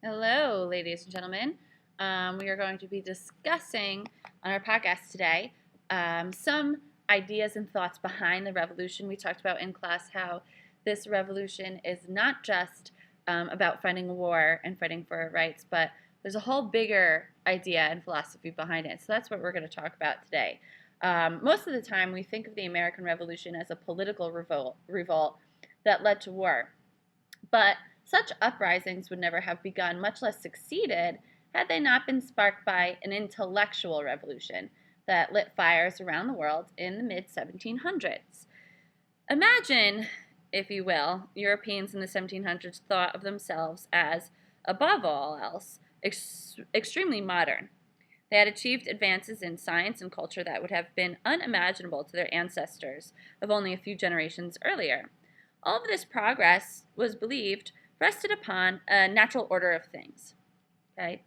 Hello, ladies and gentlemen. We are going to be discussing on our podcast today some ideas and thoughts behind the revolution. We talked about in class how this revolution is not just about fighting a war and fighting for our rights, but there's a whole bigger idea and philosophy behind it. So that's what we're going to talk about today. Most of the time, we think of the American Revolution as a political revolt that led to war. But such uprisings would never have begun, much less succeeded, had they not been sparked by an intellectual revolution that lit fires around the world in the mid 1700s. Imagine, if you will, Europeans in the 1700s thought of themselves as, above all else, extremely modern. They had achieved advances in science and culture that would have been unimaginable to their ancestors of only a few generations earlier. All of this progress was believed rested upon a natural order of things. Okay?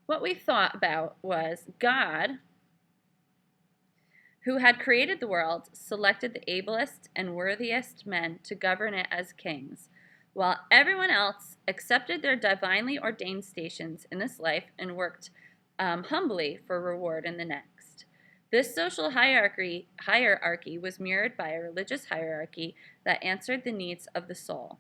What we thought about was God, who had created the world, selected the ablest and worthiest men to govern it as kings, while everyone else accepted their divinely ordained stations in this life and worked humbly for reward in the next. This social hierarchy was mirrored by a religious hierarchy that answered the needs of the soul.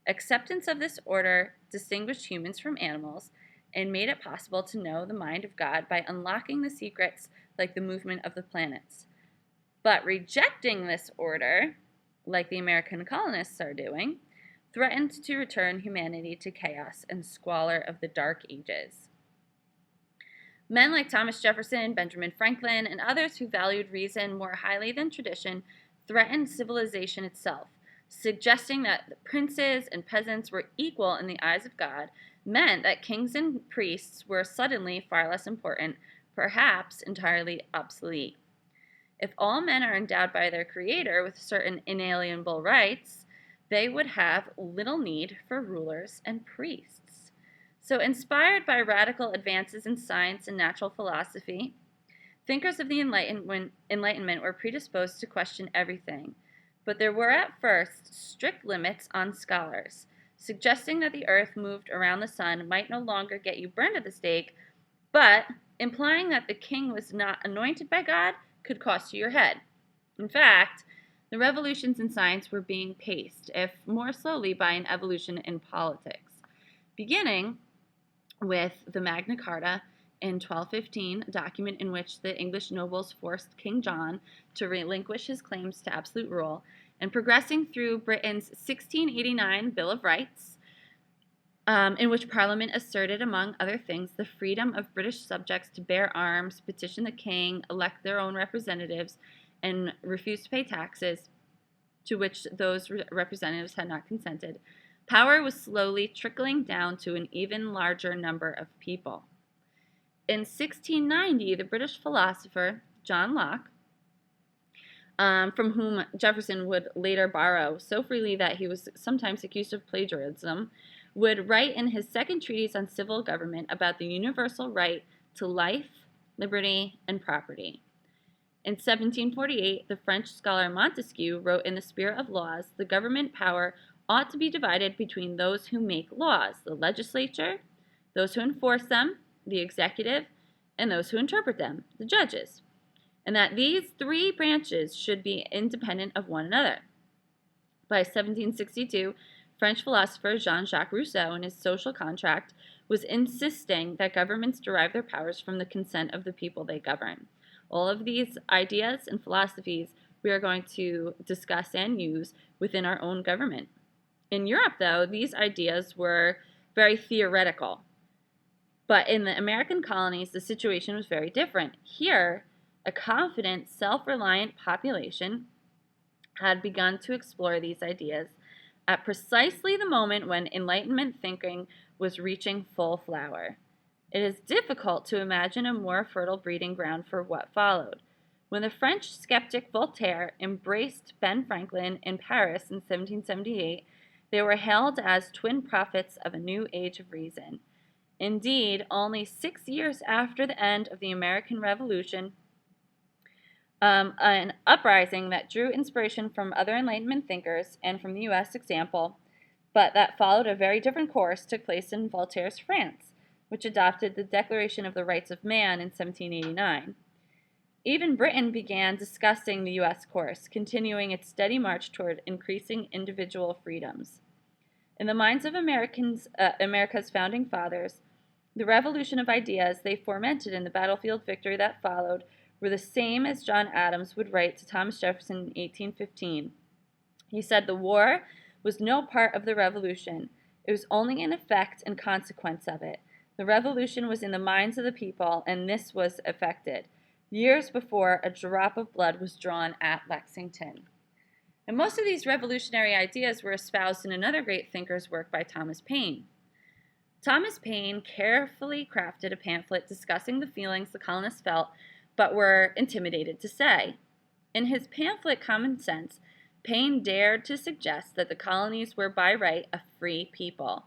Acceptance of this order distinguished humans from animals and made it possible to know the mind of God by unlocking the secrets like the movement of the planets. But rejecting this order, like the American colonists are doing, threatened to return humanity to chaos and squalor of the Dark Ages. Men like Thomas Jefferson, Benjamin Franklin, and others who valued reason more highly than tradition threatened civilization itself, suggesting that the princes and peasants were equal in the eyes of God meant that kings and priests were suddenly far less important, perhaps entirely obsolete. If all men are endowed by their Creator with certain inalienable rights, they would have little need for rulers and priests. So, inspired by radical advances in science and natural philosophy, thinkers of the Enlightenment were predisposed to question everything. But there were at first strict limits on scholars, suggesting that the earth moved around the sun might no longer get you burned at the stake, but implying that the king was not anointed by God could cost you your head. In fact, the revolutions in science were being paced, if more slowly, by an evolution in politics, beginning with the Magna Carta in 1215, a document in which the English nobles forced King John to relinquish his claims to absolute rule, and progressing through Britain's 1689 Bill of Rights, in which Parliament asserted, among other things, the freedom of British subjects to bear arms, petition the king, elect their own representatives, and refuse to pay taxes to which those representatives had not consented. Power was slowly trickling down to an even larger number of people. In 1690, the British philosopher John Locke, from whom Jefferson would later borrow so freely that he was sometimes accused of plagiarism, would write in his second treatise on civil government about the universal right to life, liberty, and property. In 1748, the French scholar Montesquieu wrote, in the spirit of laws, the government power ought to be divided between those who make laws, the legislature, those who enforce them, the executive, and those who interpret them, the judges, and that these three branches should be independent of one another. By 1762, French philosopher Jean-Jacques Rousseau, in his Social Contract, was insisting that governments derive their powers from the consent of the people they govern. All of these ideas and philosophies we are going to discuss and use within our own government. In Europe, though, these ideas were very theoretical. But in the American colonies, the situation was very different. Here, a confident, self-reliant population had begun to explore these ideas at precisely the moment when Enlightenment thinking was reaching full flower. It is difficult to imagine a more fertile breeding ground for what followed. When the French skeptic Voltaire embraced Ben Franklin in Paris in 1778, they were hailed as twin prophets of a new age of reason. Indeed, only 6 years after the end of the American Revolution, an uprising that drew inspiration from other Enlightenment thinkers and from the U.S. example, but that followed a very different course took place in Voltaire's France, which adopted the Declaration of the Rights of Man in 1789. Even Britain began discussing the U.S. course, continuing its steady march toward increasing individual freedoms. In the minds of America's founding fathers, the revolution of ideas they fomented in the battlefield victory that followed were the same as John Adams would write to Thomas Jefferson in 1815. He said the war was no part of the revolution. It was only an effect and consequence of it. The revolution was in the minds of the people, and this was effected years before a drop of blood was drawn at Lexington. And most of these revolutionary ideas were espoused in another great thinker's work by Thomas Paine. Thomas Paine carefully crafted a pamphlet discussing the feelings the colonists felt but were intimidated to say. In his pamphlet Common Sense, Paine dared to suggest that the colonies were by right a free people.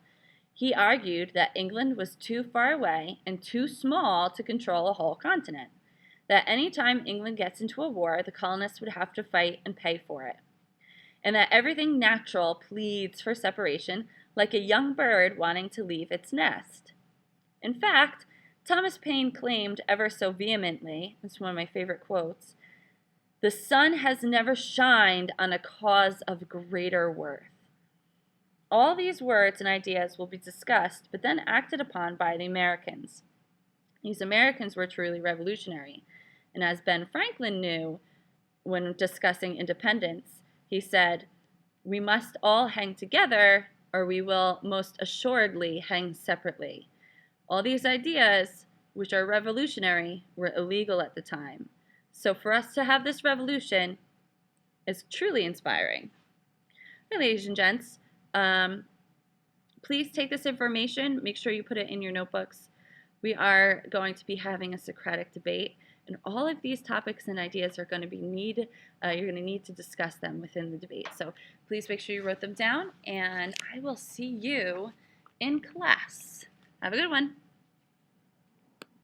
He argued that England was too far away and too small to control a whole continent, that any time England gets into a war, the colonists would have to fight and pay for it, and that everything natural pleads for separation like a young bird wanting to leave its nest. In fact, Thomas Paine claimed ever so vehemently, it's one of my favorite quotes, "The sun has never shined on a cause of greater worth." All these words and ideas will be discussed, but then acted upon by the Americans. These Americans were truly revolutionary. And as Ben Franklin knew when discussing independence, he said, "We must all hang together, or we will most assuredly hang separately." All these ideas, which are revolutionary, were illegal at the time. So for us to have this revolution is truly inspiring. Hey, ladies and gents, please take this information, make sure you put it in your notebooks. We are going to be having a Socratic debate, and all of these topics and ideas are going to be you're going to need to discuss them within the debate. So please make sure you wrote them down, and I will see you in class. Have a good one.